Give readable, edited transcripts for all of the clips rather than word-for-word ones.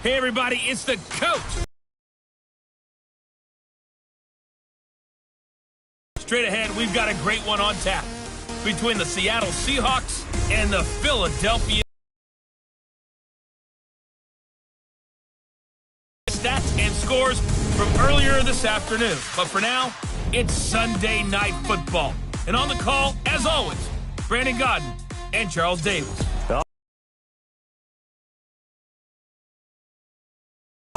Hey, everybody, it's the coach. Straight ahead, we've got a great one on tap between the Seattle Seahawks and the Philadelphia. Stats and scores from earlier this afternoon. But for now, it's Sunday Night Football. And on the call, as always, Brandon Godden and Charles Davis.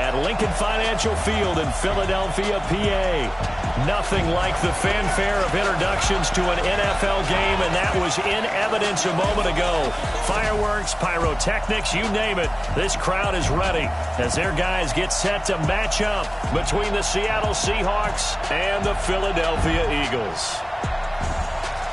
At Lincoln Financial Field in Philadelphia, PA. Nothing like the fanfare of introductions to an NFL game, and that was in evidence a moment ago. Fireworks, pyrotechnics, you name it. This crowd is ready as their guys get set to match up between the Seattle Seahawks and the Philadelphia Eagles.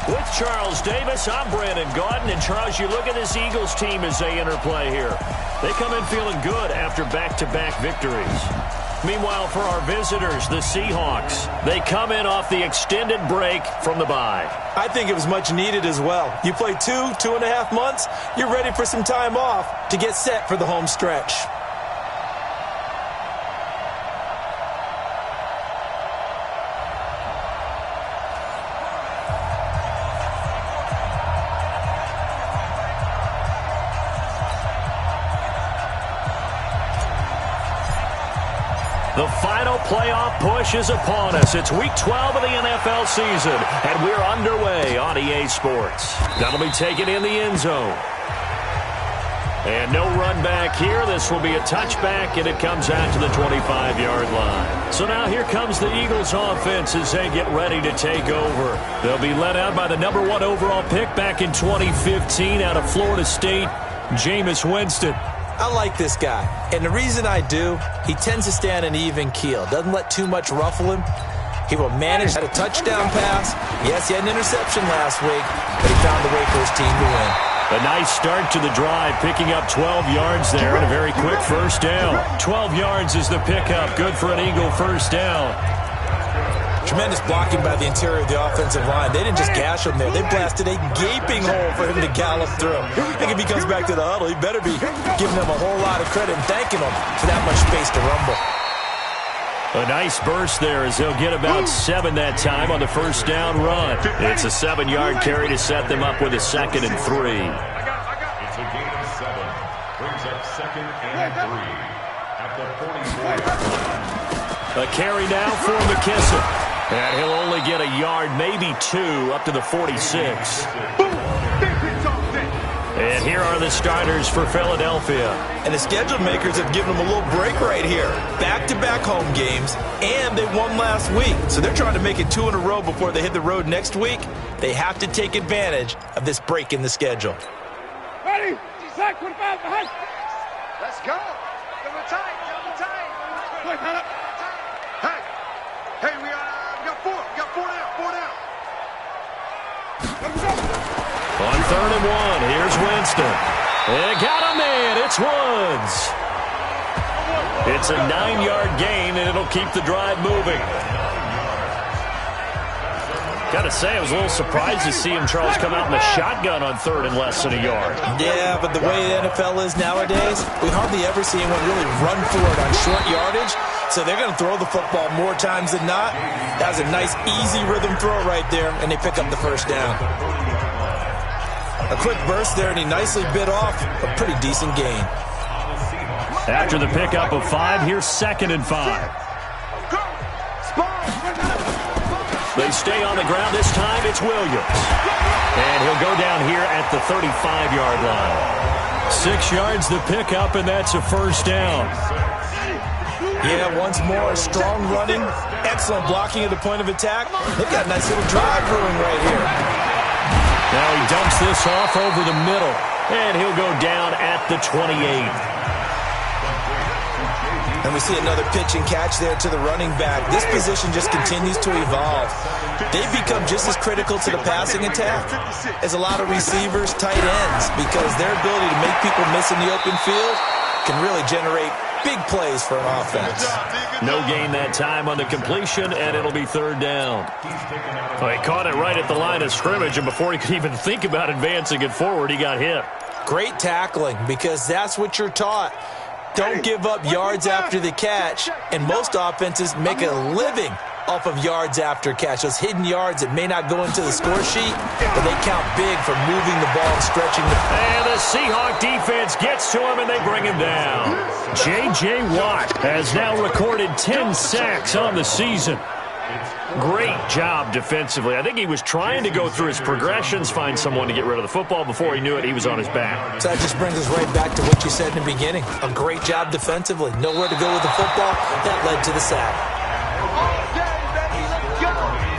With Charles Davis, I'm Brandon Godden. And Charles, you look at this Eagles team as they interplay here. They come in feeling good after back-to-back victories. Meanwhile, for our visitors, the Seahawks, they come in off the extended break from the bye. I think it was much needed as well. You play 2.5 months, you're ready for some time off to get set for the home stretch. The final playoff push is upon us. It's Week 12 of the NFL season, and we're underway on EA Sports. That'll be taken in the end zone. And no run back here. This will be a touchback, and it comes out to the 25-yard line. So now here comes the Eagles offense as they get ready to take over. They'll be led out by the #1 overall pick back in 2015 out of Florida State, Jameis Winston. I like this guy, and the reason I do, he tends to stay on an even keel. Doesn't let too much ruffle him. He will manage a touchdown pass. Yes, he had an interception last week, but he found the way for his team to win. A nice start to the drive, picking up 12 yards there and a very quick first down. 12 yards is the pickup. Good for an Eagle first down. Tremendous blocking by the interior of the offensive line. They didn't just gash him there. They blasted a gaping hole for him to gallop through. I think if he comes back to the huddle, he better be giving them a whole lot of credit and thanking them for that much space to rumble. A nice burst there as they'll get about 7 that time on the first down run. It's a 7-yard carry to set them up with a 2nd and 3. It's a gain of 7. Brings up 2nd and 3 at the 44. A carry now for McKissick. And he'll only get a yard, maybe 2, up to the 46. And here are the starters for Philadelphia. And the schedule makers have given them a little break right here. Back-to-back home games, and they won last week. So they're trying to make it 2 in a row before they hit the road next week. They have to take advantage of this break in the schedule. Ready? Zach, 45 behind. Let's go. Double tight, double tight. Wait, hold up. Hey, we got 4. We got 4 down, 4 down. Let's go. On 3rd and 1, here's Winston. And got a man, it's Woods. It's a 9-yard gain, and it'll keep the drive moving. Gotta say, I was a little surprised to see him, Charles, come out in the shotgun on 3rd and less than a yard. Yeah, but the way the NFL is nowadays, we hardly ever see anyone really run for it on short yardage. So they're going to throw the football more times than not. That was a nice, easy rhythm throw right there, and they pick up the first down. A quick burst there, and he nicely bit off a pretty decent gain. After the pickup of 5, here's 2nd and 5. They stay on the ground. This time it's Williams. And he'll go down here at the 35-yard line. 6 yards the pickup, and that's a first down. Yeah, once more, strong running, excellent blocking at the point of attack. They've got a nice little drive brewing right here. Now he dumps this off over the middle, and he'll go down at the 28. And we see another pitch and catch there to the running back. This position just continues to evolve. They've become just as critical to the passing attack as a lot of receivers, tight ends, because their ability to make people miss in the open field can really generate big plays for an offense. No gain that time on the completion, and it'll be 3rd down. Well, he caught it right at the line of scrimmage, and before he could even think about advancing it forward, he got hit. Great tackling, because that's what you're taught. don't give up yards after the catch, and most offenses make a living off of yards after catch. Those hidden yards that may not go into the score sheet, but they count big for moving the ball and stretching the... And the Seahawk defense gets to him, and they bring him down. J.J. Watt has now recorded 10 sacks on the season. Great job defensively. I think he was trying to go through his progressions, find someone to get rid of the football. Before he knew it, he was on his back. So that just brings us right back to what you said in the beginning. A great job defensively. Nowhere to go with the football. That led to the sack.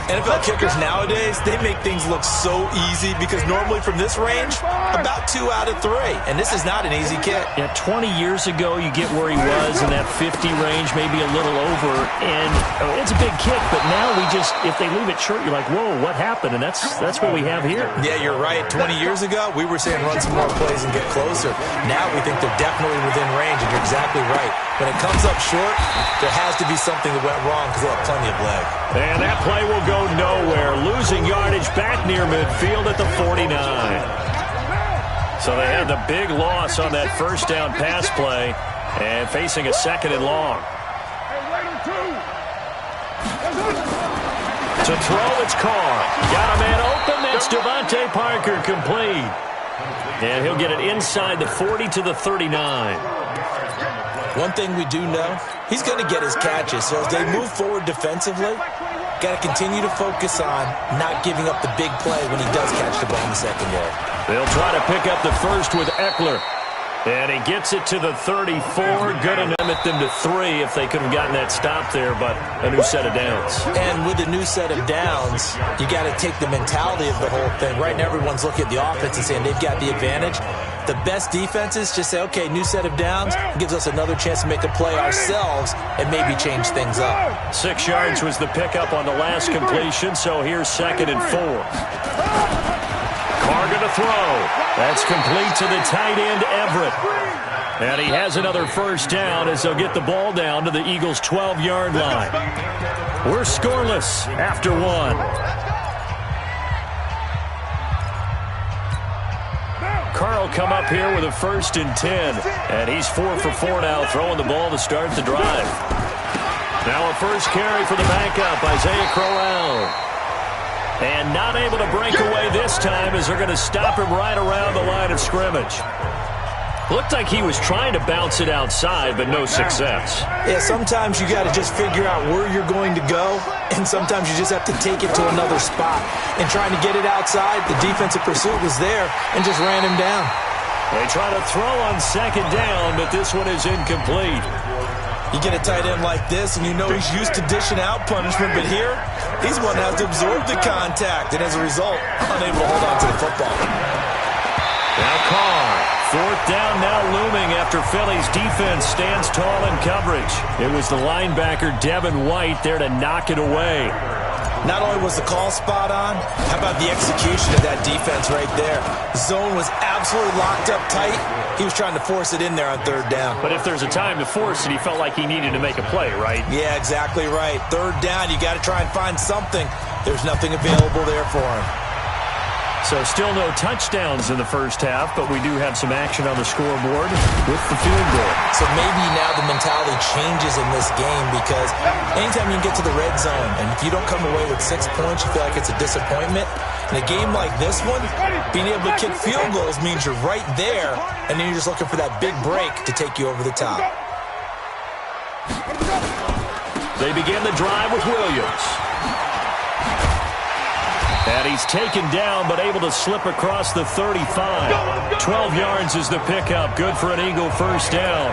NFL kickers nowadays, they make things look so easy because normally from this range, about 2 out of 3. And this is not an easy kick. Yeah, 20 years ago, you get where he was in that 50 range, maybe a little over. And it's a big kick, but now we just, if they leave it short, you're like, whoa, what happened? And that's what we have here. Yeah, you're right. 20 years ago, we were saying run some more plays and get closer. Now we think they're definitely within range, and you're exactly right. When it comes up short, there has to be something that went wrong because they have plenty of leg. And that play will go nowhere. Losing yardage back near midfield at the 49. So they had the big loss on that first down pass play and facing a 2nd and long. To throw, it's Carr. Got a man open. That's Devontae Parker complete. And he'll get it inside the 40 to the 39. One thing we do know, he's going to get his catches. So as they move forward defensively, got to continue to focus on not giving up the big play when he does catch the ball in the secondary. They'll try to pick up the first with Eckler. And he gets it to the 34. Good enough at them to 3 if they could have gotten that stop there, but a new set of downs. And with a new set of downs, you got to take the mentality of the whole thing. Right now, everyone's looking at the offense and saying they've got the advantage. The best defenses just say, okay, new set of downs gives us another chance to make a play ourselves and maybe change things up. 6 yards was the pickup on the last completion, so here's 2nd and 4. Carr going to throw. That's complete to the tight end, Everett. And he has another first down as they'll get the ball down to the Eagles' 12-yard line. We're scoreless after 1. Carr will come up here with a 1st and 10. And he's 4 for 4 now, throwing the ball to start the drive. Now a first carry for the backup, Isaiah Crowell. And not able to break away this time as they're going to stop him right around the line of scrimmage. Looked like he was trying to bounce it outside, but no success. Yeah, sometimes you got to just figure out where you're going to go, and sometimes you just have to take it to another spot. And trying to get it outside, the defensive pursuit was there and just ran him down. They try to throw on 2nd down, but this one is incomplete. You get a tight end like this, and you know he's used to dishing out punishment, but here, he's one that has to absorb the contact, and as a result, unable to hold on to the football. Now Carr, 4th down now looming after Philly's defense stands tall in coverage. It was the linebacker Devin White there to knock it away. Not only was the call spot on, how about the execution of that defense right there? The zone was absolutely locked up tight. He was trying to force it in there on 3rd down. But if there's a time to force it, he felt like he needed to make a play, right? Yeah, exactly right. 3rd down, you got to try and find something. There's nothing available there for him. So still no touchdowns in the first half, but we do have some action on the scoreboard with the field goal. So maybe now the mentality changes in this game because anytime you can get to the red zone, and if you don't come away with 6 points, you feel like it's a disappointment. In a game like this one, being able to kick field goals means you're right there, and then you're just looking for that big break to take you over the top. They begin the drive with Williams. And he's taken down, but able to slip across the 35. 12 yards is the pickup. Good for an Eagle first down.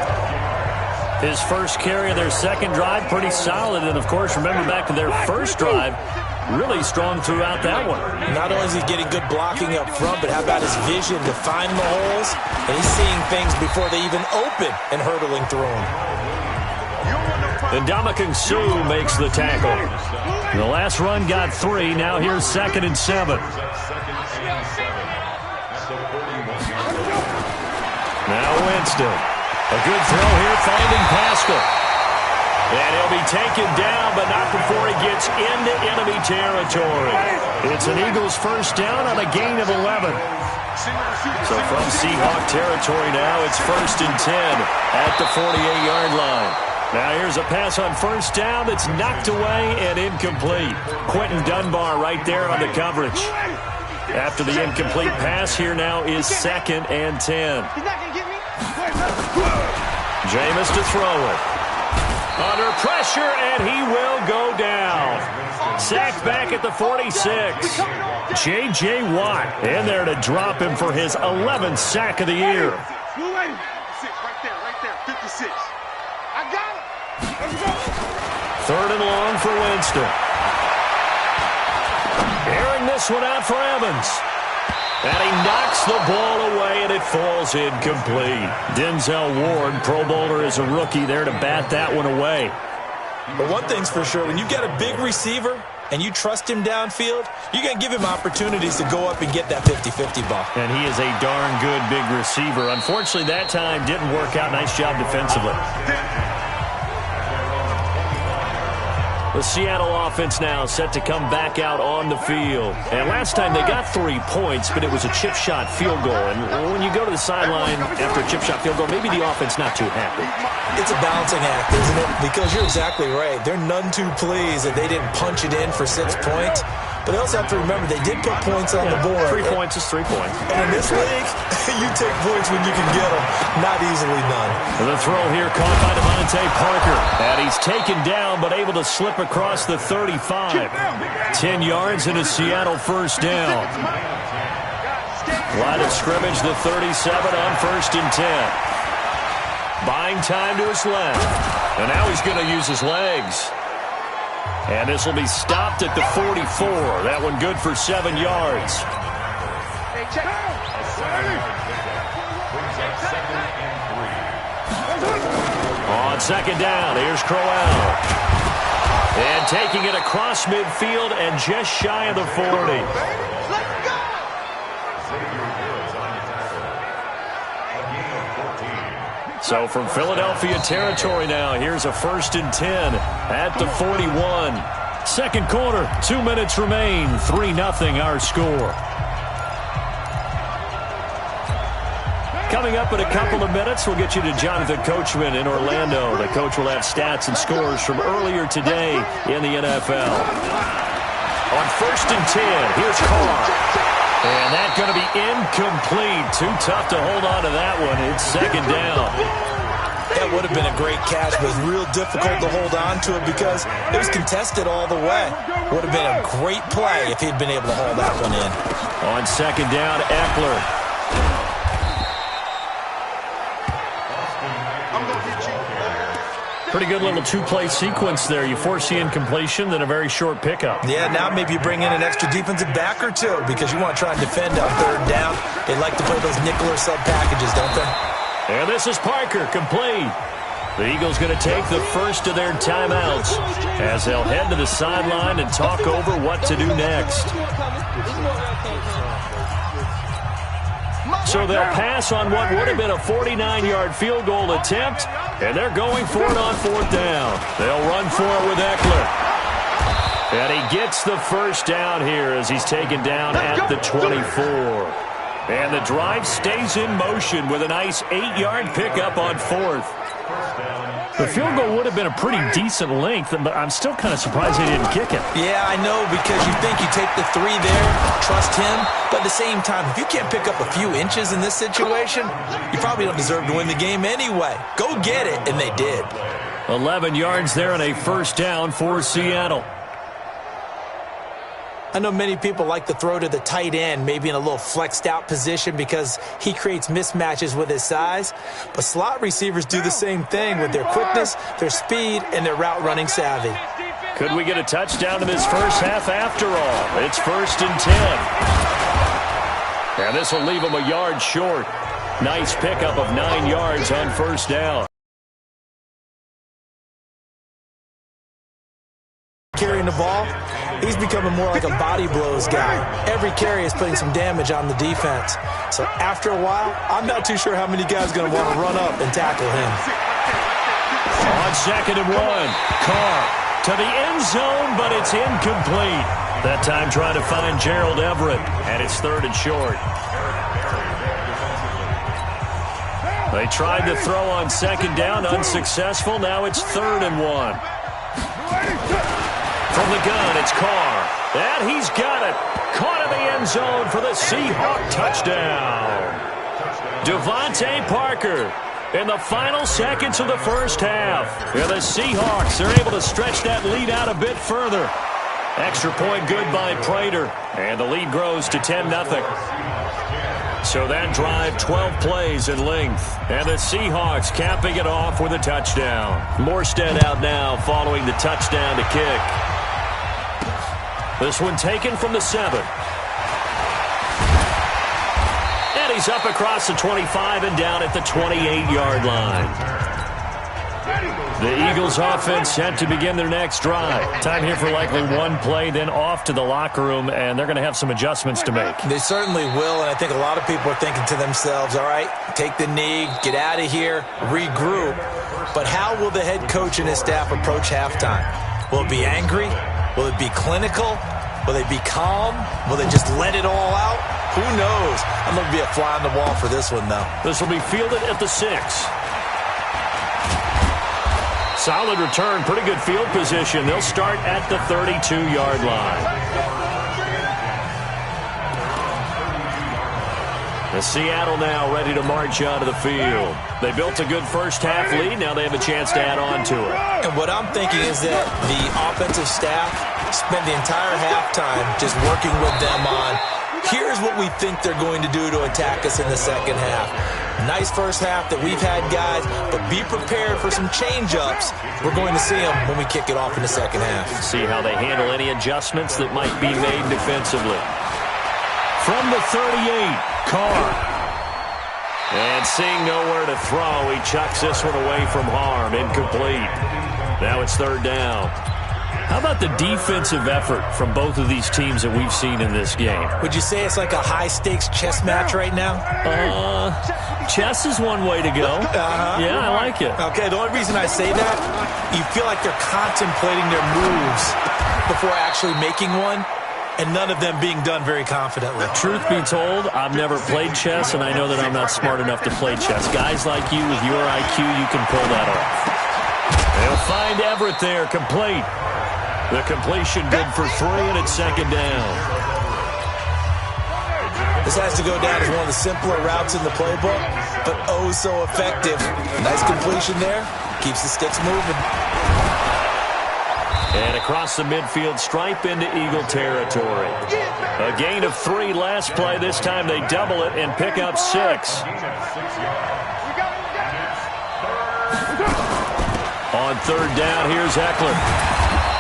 His first carry of their second drive, pretty solid. And, of course, remember back to their first drive, really strong throughout that one. Not only is he getting good blocking up front, but how about his vision to find the holes? And he's seeing things before they even open and hurdling through them. And Ndamukong Suh makes the tackle. The last run got 3. Now here's 2nd and 7. Now Winston. A good throw here, finding Pascal. And he'll be taken down, but not before he gets into enemy territory. It's an Eagles first down on a gain of 11. So from Seahawk territory now, it's 1st and 10 at the 48-yard line. Now here's a pass on 1st down that's knocked away and incomplete. Quentin Dunbar right there on the coverage. After the incomplete pass, here now is 2nd and 10. Jameis to throw it. Under pressure, and he will go down. Sacked back at the 46. J.J. Watt in there to drop him for his 11th sack of the year. Right there, 56. I got it. Let's go. 3rd and long for Winston. Airing this one out for Evans. And he knocks the ball away, and it falls incomplete. Denzel Ward, Pro Bowler as a rookie, there to bat that one away. But one thing's for sure, when you got a big receiver and you trust him downfield, you're going to give him opportunities to go up and get that 50-50 ball. And he is a darn good big receiver. Unfortunately, that time didn't work out. Nice job defensively. The Seattle offense now set to come back out on the field. And last time they got 3 points, but it was a chip shot field goal. And when you go to the sideline after a chip shot field goal, maybe the offense not too happy. It's a balancing act, isn't it? Because you're exactly right. They're none too pleased that they didn't punch it in for 6 points. But they also have to remember they did put points on the board. 3 points is 3 points. And in this league, you take points when you can get them. Not easily done. The throw here caught by Devontae Parker. And he's taken down but able to slip across the 35. 10 yards and a Seattle 1st down. Line of scrimmage, the 37 on 1st and 10. Buying time to his left. And now he's going to use his legs. And this will be stopped at the 44. That one good for 7 yards. On 2nd down, here's Crowell. And taking it across midfield and just shy of the 40. So from Philadelphia territory now, here's a 1st and 10 at the 41. 2nd quarter, 2 minutes remain, 3-0 our score. Coming up in a couple of minutes, we'll get you to Jonathan Coachman in Orlando. The coach will have stats and scores from earlier today in the NFL. On 1st and 10, here's Carr. And that's going to be incomplete. Too tough to hold on to that one. It's 2nd down. That would have been a great catch, but real difficult to hold on to it because it was contested all the way. Would have been a great play if he'd been able to hold that one in. On 2nd down, Eckler. Pretty good little 2-play sequence there. You force the incompletion, then a very short pickup. Yeah, now maybe you bring in an extra defensive back or two because you want to try and defend on 3rd down. They like to play those nickel or sub packages, don't they? And this is Parker, complete. The Eagles going to take the first of their timeouts as they'll head to the sideline and talk over what to do next. So they'll pass on what would have been a 49-yard field goal attempt, and they're going for it on 4th down. They'll run for it with Eckler. And he gets the 1st down here as he's taken down at the 24. And the drive stays in motion with a nice 8-yard pickup on 4th. The field goal would have been a pretty decent length, but I'm still kind of surprised they didn't kick it. Yeah, I know, because you think you take the 3 there, trust him, but at the same time, if you can't pick up a few inches in this situation, you probably don't deserve to win the game anyway. Go get it, and they did. 11 yards there and a 1st down for Seattle. I know many people like to throw to the tight end, maybe in a little flexed out position because he creates mismatches with his size. But slot receivers do the same thing with their quickness, their speed, and their route running savvy. Could we get a touchdown in this first half after all? It's 1st and 10. And this will leave him a yard short. Nice pickup of 9 yards on 1st down. Carrying the ball, he's becoming more like a body blows guy. Every carry is putting some damage on the defense. So after a while, I'm not too sure how many guys are going to want to run up and tackle him. On 2nd and 1, Carr to the end zone, but it's incomplete. That time trying to find Gerald Everett, and it's 3rd and short. They tried to throw on second down, unsuccessful. Now it's 3rd and 1. From the gun, it's Carr. And he's got it. Caught in the end zone for the Seahawk touchdown. Devontae Parker in the final seconds of the first half. Yeah, the Seahawks are able to stretch that lead out a bit further. Extra point good by Prater. And the lead grows to 10-0. So that drive, 12 plays in length. And the Seahawks capping it off with a touchdown. Morstead out now following the touchdown to kick. This one taken from the 7. And he's up across the 25 and down at the 28-yard line. The Eagles offense set to begin their next drive. Time here for likely one play, then off to the locker room, and they're going to have some adjustments to make. They certainly will, and I think a lot of people are thinking to themselves, all right, take the knee, get out of here, regroup. But how will the head coach and his staff approach halftime? Will it be angry? Will it be clinical? Will they be calm? Will they just let it all out? Who knows? I'm going to be a fly on the wall for this one, though. This will be fielded at the 6. Solid return, pretty good field position. They'll start at the 32-yard line. The Seattle now ready to march onto the field. They built a good first half lead. Now they have a chance to add on to it. And what I'm thinking is that the offensive staff spent the entire halftime just working with them on, here's what we think they're going to do to attack us in the second half. Nice first half that we've had, guys, but be prepared for some change-ups. We're going to see them when we kick it off in the second half. See how they handle any adjustments that might be made defensively. From the 38, Carr. And seeing nowhere to throw, he chucks this one away from harm. Incomplete. Now it's 3rd down. How about the defensive effort from both of these teams that we've seen in this game? Would you say it's like a high-stakes chess match right now? Chess is one way to go. Yeah, I like it. Okay, the only reason I say that, you feel like they're contemplating their moves before actually making one, and none of them being done very confidently. Truth be told, I've never played chess, and I know that I'm not smart enough to play chess. Guys like you with your IQ, you can pull that off. They'll find Everett there, complete. The completion good for 3, and it's 2nd down. This has to go down as one of the simpler routes in the playbook, but oh so effective. Nice completion there. Keeps the sticks moving. And across the midfield stripe into Eagle territory. A gain of 3 last play. This time they double it and pick up 6. On 3rd down, here's Eckler.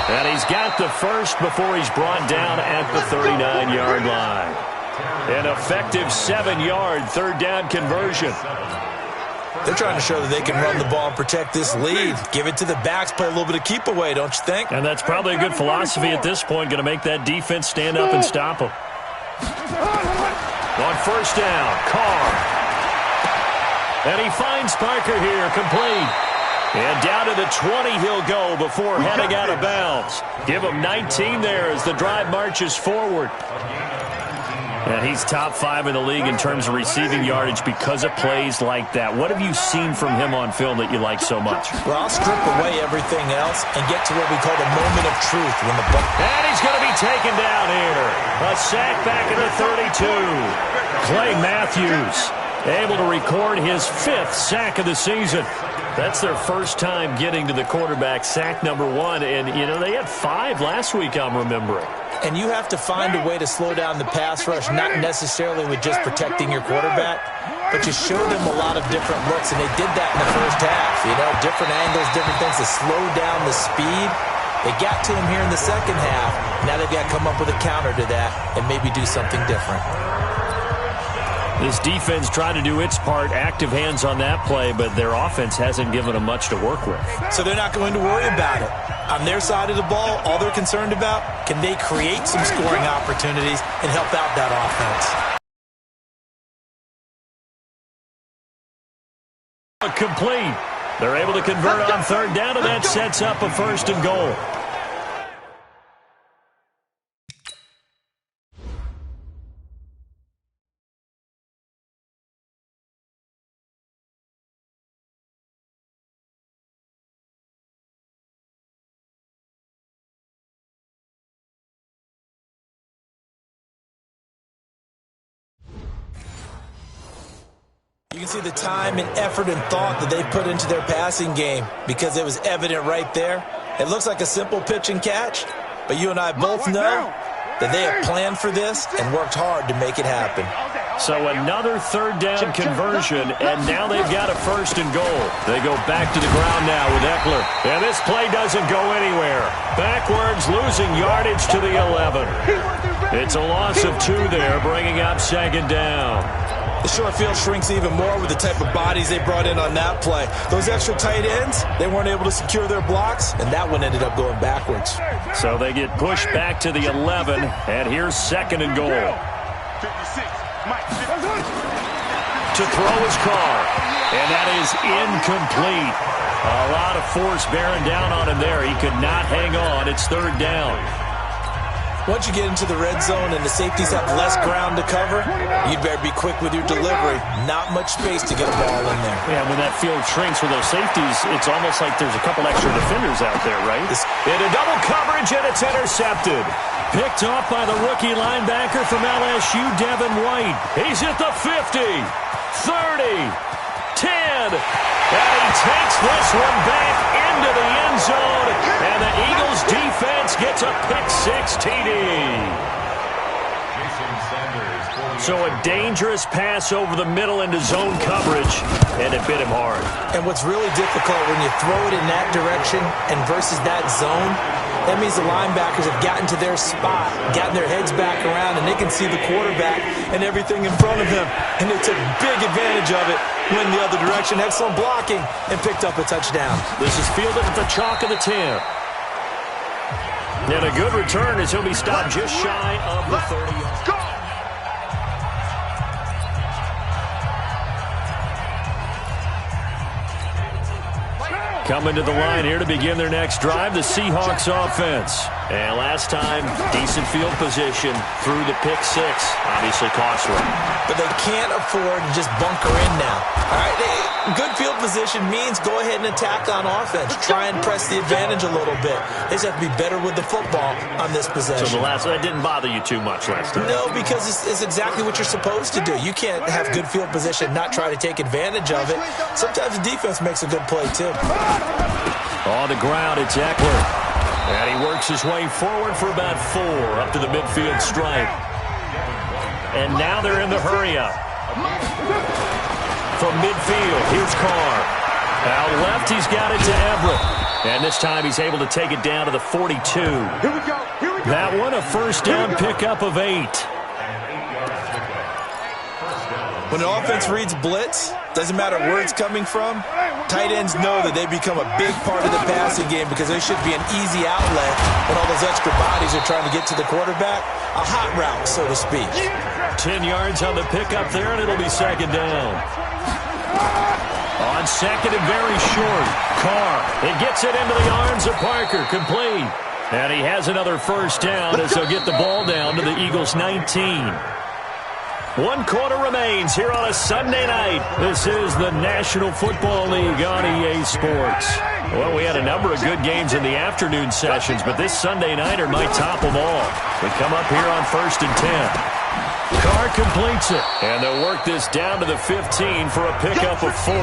And he's got the first before he's brought down at the 39-yard line. An effective 7-yard 3rd down conversion. They're trying to show that they can run the ball and protect this lead. Give it to the backs, play a little bit of keep away, don't you think? And that's probably a good philosophy at this point, going to make that defense stand up and stop them. On 1st down, Carr. And he finds Parker here, complete. And down to the 20 he'll go before heading out of bounds. Give him 19 there as the drive marches forward. And he's top 5 in the league in terms of receiving yardage because of plays like that. What have you seen from him on film that you like so much? Well, I'll strip away everything else and get to what we call the moment of truth. When the and he's going to be taken down here. A sack back in the 32. Clay Matthews able to record his 5th sack of the season. That's their first time getting to the quarterback, sack number 1. And, you know, they had 5 last week, I'm remembering. And you have to find a way to slow down the pass rush, not necessarily with just protecting your quarterback, but you show them a lot of different looks, and they did that in the first half. You know, different angles, different things to slow down the speed. They got to him here in the second half. Now they've got to come up with a counter to that and maybe do something different. This defense tried to do its part, active hands on that play, but their offense hasn't given them much to work with. So they're not going to worry about it. On their side of the ball, all they're concerned about, can they create some scoring opportunities and help out that offense? Complete. They're able to convert on 3rd down, and that sets up a 1st and goal. can see the time and effort and thought that they put into their passing game because it was evident right there. It looks like a simple pitch and catch, but you and I both know that they have planned for this and worked hard to make it happen. So another third down conversion, and now they've got a 1st and goal. They go back to the ground now with Eckler. And this play doesn't go anywhere. Backwards, losing yardage to the 11. It's a loss of 2 there, bringing up 2nd down. The short field shrinks even more with the type of bodies they brought in on that play. Those extra tight ends, they weren't able to secure their blocks, and that one ended up going backwards. So they get pushed back to the 11, and here's 2nd and goal. 56, Mike. To throw his car, and that is incomplete. A lot of force bearing down on him there. He could not hang on. It's 3rd down. Once you get into the red zone and the safeties have less ground to cover, you'd better be quick with your delivery. Not much space to get a ball in there. Yeah, when that field shrinks with those safeties, it's almost like there's a couple extra defenders out there, right? Into double coverage, and it's intercepted. Picked off by the rookie linebacker from LSU, Devin White. He's at the 50, 30, 10, and he takes this one back into the end zone, and the Eagles defense gets a pick-6 TD. So a dangerous pass over the middle into zone coverage, and it bit him hard. And what's really difficult when you throw it in that direction and versus that zone, that means the linebackers have gotten to their spot, gotten their heads back around, and they can see the quarterback and everything in front of them. And they took big advantage of it, went the other direction, excellent blocking, and picked up a touchdown. This is fielded at the chalk of the 10. And a good return as he'll be stopped just shy of the 30 yards. Coming to the line here to begin their next drive, the Seahawks offense. And last time, decent field position through the pick-6. Obviously costly. But they can't afford to just bunker in now. All right, good field position means go ahead and attack on offense. Try and press the advantage a little bit. They just have to be better with the football on this possession. So that didn't bother you too much last time? No, because it's exactly what you're supposed to do. You can't have good field position, not try to take advantage of it. Sometimes the defense makes a good play, too. On the ground, it's Eckler. And he works his way forward for about 4 up to the midfield stripe. And now they're in the hurry-up. From midfield, here's Carr. Out left, he's got it to Everett. And this time he's able to take it down to the 42. That one, a 1st down pickup of 8. When the offense reads blitz, doesn't matter where it's coming from, tight ends know that they become a big part of the passing game because they should be an easy outlet when all those extra bodies are trying to get to the quarterback. A hot route, so to speak. 10 yards on the pickup there, and it'll be 2nd down. On 2nd and very short, Carr. It gets it into the arms of Parker, complete. And he has another 1st down as he'll get the ball down to the Eagles' 19. 1 quarter remains here on a Sunday night. This is the National Football League on EA Sports. Well, we had a number of good games in the afternoon sessions, but this Sunday nighter might top them all. We come up here on 1st and 10. Carr completes it, and they'll work this down to the 15 for a pickup of 4.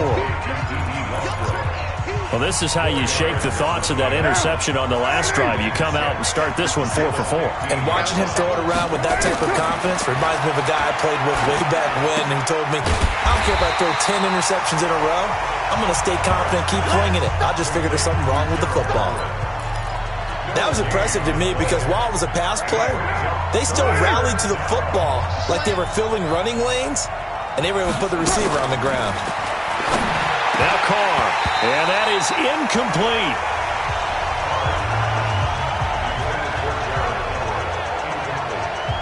Well, this is how you shake the thoughts of that interception on the last drive. You come out and start this one 4 for 4. And watching him throw it around with that type of confidence reminds me of a guy I played with way back when who told me, I don't care if I throw 10 interceptions in a row. I'm going to stay confident, keep winging it. I just figured there's something wrong with the football. That was impressive to me because while it was a pass play, they still rallied to the football like they were filling running lanes, and they were able to put the receiver on the ground. Now Carr, and that is incomplete.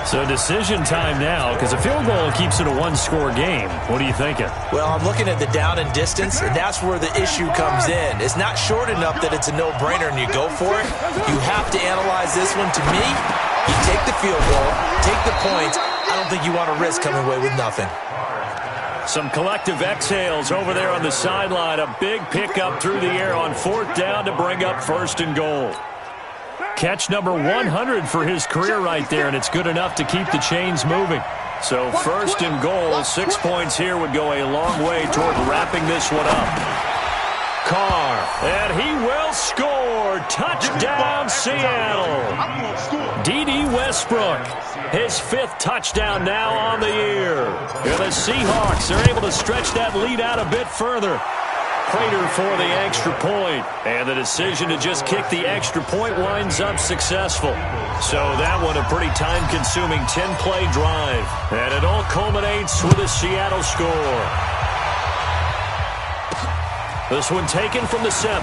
So decision time now, because a field goal keeps it a 1-score game. What are you thinking? Well, I'm looking at the down and distance, and that's where the issue comes in. It's not short enough that it's a no-brainer and you go for it. You have to analyze this one. To me, you take the field goal, take the points. I don't think you want to risk coming away with nothing. Some collective exhales over there on the sideline. A big pickup through the air on 4th down to bring up 1st and goal. Catch number 100 for his career right there, and it's good enough to keep the chains moving. So first and goal, 6 points here would go a long way toward wrapping this one up. Carr, and he will score. Touchdown, Seattle. D.D. Westbrook, his 5th touchdown now on the year. And the Seahawks are able to stretch that lead out a bit further. Prater for the extra point, and the decision to just kick the extra point winds up successful. So that one a pretty time-consuming 10-play drive, and it all culminates with a Seattle score. This one taken from the 7.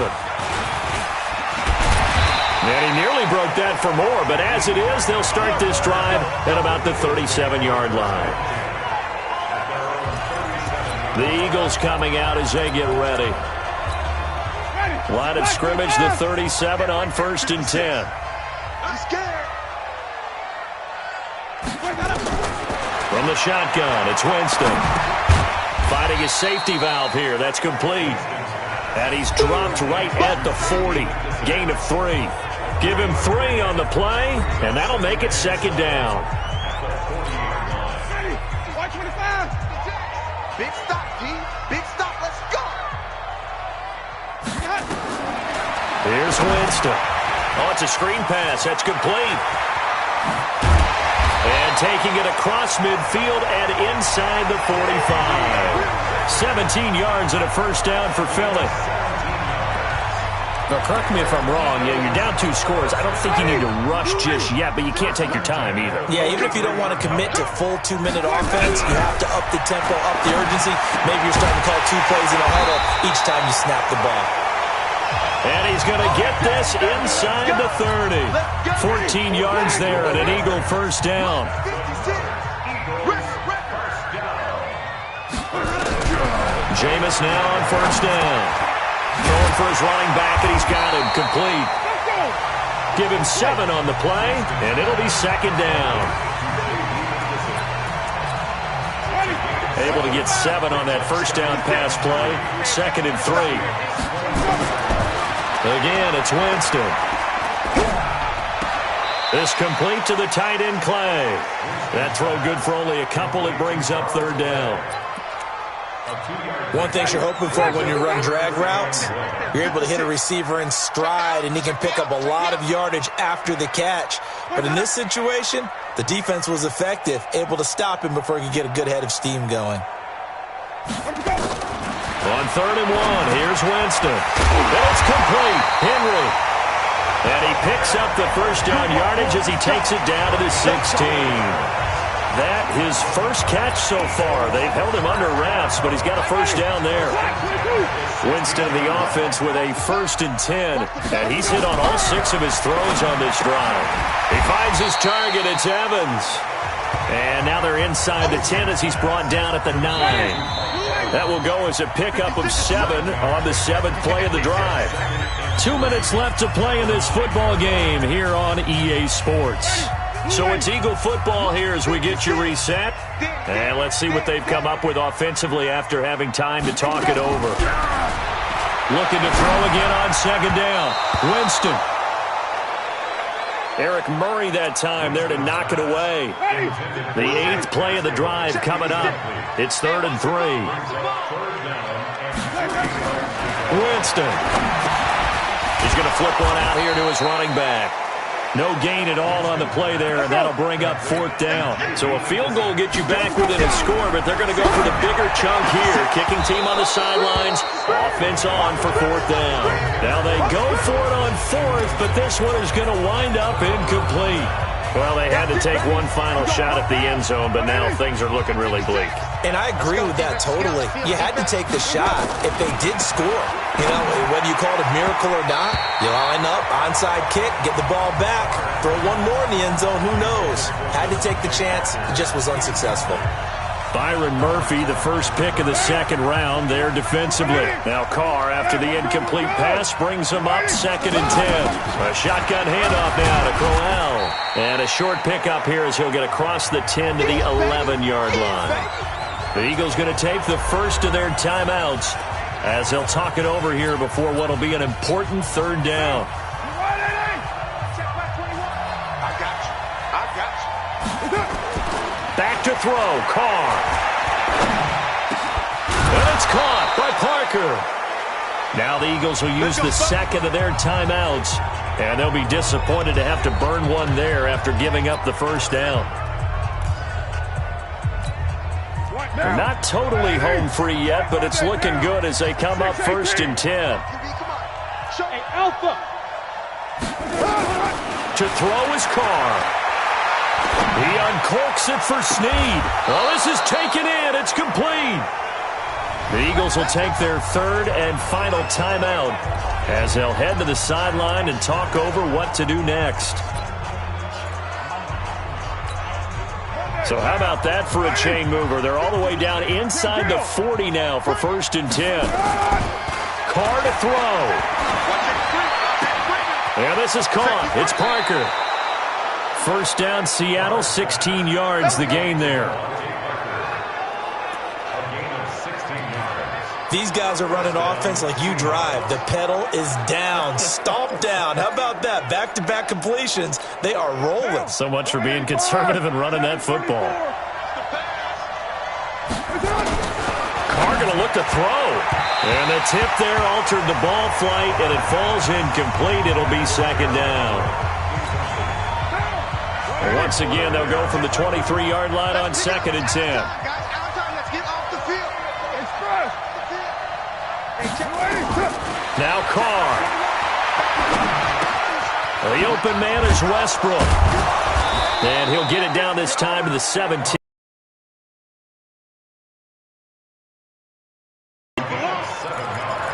And he nearly broke that for more, but as it is, they'll start this drive at about the 37-yard line. The Eagles coming out as they get ready. Line of scrimmage, the 37 on 1st and 10. From the shotgun, it's Winston. Finding his safety valve here. That's complete. And he's dropped right at the 40. Gain of 3. Give him 3 on the play, and that'll make it 2nd down. Big stop, G. Big stop. Let's go. Here's Winston. Oh, it's a screen pass. That's complete. And taking it across midfield and inside the 45. 17 yards and a 1st down for Philly. Now, correct me if I'm wrong. Yeah, you're down 2 scores. I don't think you need to rush just yet, but you can't take your time either. Yeah, even if you don't want to commit to full 2-minute offense, you have to up the tempo, up the urgency. Maybe you're starting to call 2 plays in a huddle each time you snap the ball. And he's going to get this inside the 30. 14 yards there and an Eagle 1st down. Jameis now on 1st down. Going for his running back, and he's got him complete. Give him 7 on the play, and it'll be 2nd down. Able to get 7 on that 1st down pass play. 2nd and 3. Again, it's Winston. This complete to the tight end, Clay. That throw good for only a couple. It brings up 3rd down. One thing you're hoping for when you run drag routes, you're able to hit a receiver in stride, and he can pick up a lot of yardage after the catch. But in this situation, the defense was effective, able to stop him before he could get a good head of steam going. On 3rd and 1, here's Winston. And it's complete. Henry. And he picks up the 1st down yardage as he takes it down to the 16. That his 1st catch so far. They've held him under wraps, but he's got a 1st down there. Winston, the offense, with a 1st and 10. And he's hit on all 6 of his throws on this drive. He finds his target. It's Evans. And now they're inside the 10 as he's brought down at the 9. That will go as a pickup of 7 on the 7th play of the drive. 2 minutes left to play in this football game here on EA Sports. So it's Eagle football here as we get you reset. And let's see what they've come up with offensively after having time to talk it over. Looking to throw again on 2nd down. Winston. Eric Murray that time there to knock it away. The 8th play of the drive coming up. It's 3rd and 3. Winston. He's going to flip one out here to his running back. No gain at all on the play there, and that'll bring up 4th down. So a field goal gets you back within a score, but they're going to go for the bigger chunk here. Kicking team on the sidelines, offense on for 4th down. Now they go for it on 4th, but this one is going to wind up incomplete. Well, they had to take one final shot at the end zone, but now things are looking really bleak. And I agree with that totally. You had to take the shot if they did score. You know, whether you call it a miracle or not, you line up, onside kick, get the ball back, throw one more in the end zone, who knows? Had to take the chance, it just was unsuccessful. Byron Murphy, the 1st pick of the 2nd round there defensively. Now Carr, after the incomplete pass, brings him up 2nd and 10. A shotgun handoff now to Crowell. And a short pickup here as he'll get across the 10 to the 11-yard line. The Eagles going to take the first of their timeouts as they'll talk it over here before what will be an important 3rd down. to throw. Carr. And it's caught by Parker. Now the Eagles will use the second of their timeouts, and they'll be disappointed to have to burn one there after giving up the first down. They're not totally home free yet, but it's looking good as they come up 1st and 10. To throw is Carr. He uncorks it for Snead. Well, this is taken in. It's complete. The Eagles will take their 3rd and final timeout as they'll head to the sideline and talk over what to do next. So how about that for a chain mover? They're all the way down inside the 40 now for 1st and 10. Carr to throw. And this is caught. It's Parker. First down, Seattle, 16 yards the gain there. These guys are running offense like you drive. The pedal is down, stomp down. How about that? Back-to-back completions. They are rolling. So much for being conservative and running that football. Carr going to look to throw. And the tip there altered the ball flight, and it falls incomplete. It'll be 2nd down. And once again, they'll go from the 23-yard line on 2nd and 10. Now Carr. The open man is Westbrook. And he'll get it down this time to the 17.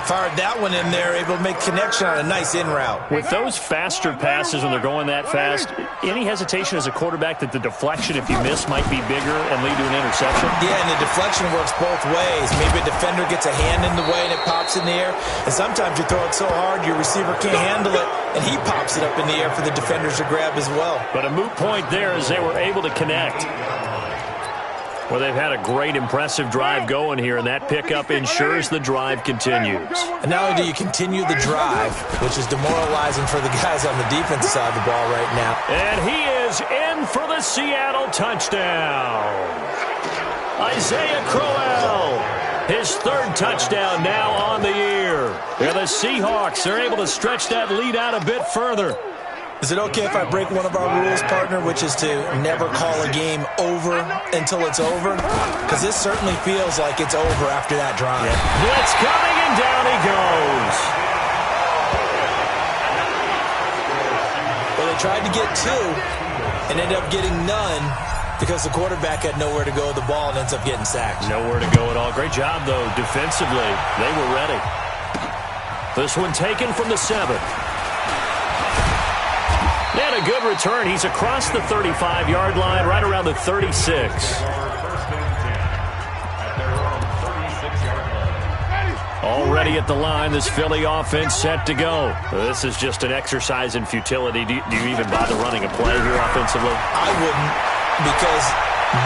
Fired that one in there, able to make connection on a nice in route. With those faster passes when they're going that fast, any hesitation as a quarterback that the deflection, if you miss, might be bigger and lead to an interception? Yeah, and the deflection works both ways. Maybe a defender gets a hand in the way and it pops in the air. And sometimes you throw it so hard your receiver can't handle it, and he pops it up in the air for the defenders to grab as well. But a moot point there as they were able to connect. Well, they've had a great, impressive drive going here, and that pickup ensures the drive continues. And not only do you continue the drive, which is demoralizing for the guys on the defensive side of the ball right now. And he is in for the Seattle touchdown. Isaiah Crowell, his 3rd touchdown now on the year. And the Seahawks are able to stretch that lead out a bit further. Is it okay if I break one of our rules, partner, which is to never call a game over until it's over? Because this certainly feels like it's over after that drive. Yeah. Blitz coming, and down he goes. Well, they tried to get 2 and ended up getting none because the quarterback had nowhere to go with the ball and ends up getting sacked. Nowhere to go at all. Great job, though, defensively. They were ready. This one taken from the 7th. And a good return. He's across the 35-yard line, right around the 36. Already at the line, this Philly offense set to go. This is just an exercise in futility. Do you even bother running a play here offensively? I wouldn't, because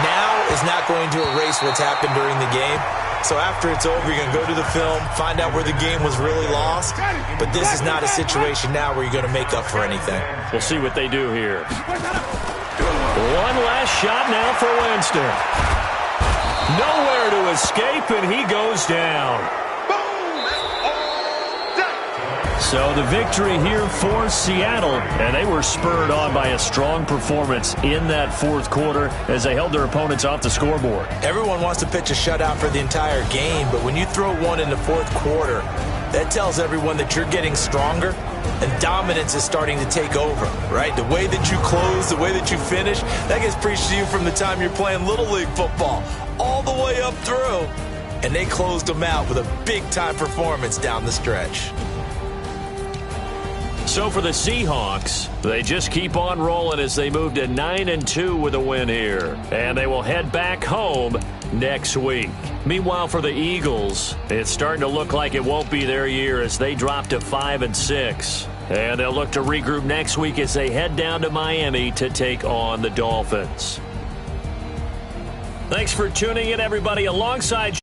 now is not going to erase what's happened during the game. So after it's over, you're going to go to the film, find out where the game was really lost. But this is not a situation now where you're going to make up for anything. We'll see what they do here. One last shot now for Winston. Nowhere to escape, and he goes down. So the victory here for Seattle, and they were spurred on by a strong performance in that 4th quarter as they held their opponents off the scoreboard. Everyone wants to pitch a shutout for the entire game, but when you throw one in the 4th quarter, that tells everyone that you're getting stronger and dominance is starting to take over, right? The way that you close, the way that you finish, that gets preached to you from the time you're playing Little League football all the way up through. And they closed them out with a big-time performance down the stretch. So for the Seahawks, they just keep on rolling as they move to 9-2 with a win here. And they will head back home next week. Meanwhile, for the Eagles, it's starting to look like it won't be their year as they drop to 5-6. And they'll look to regroup next week as they head down to Miami to take on the Dolphins. Thanks for tuning in, everybody. Alongside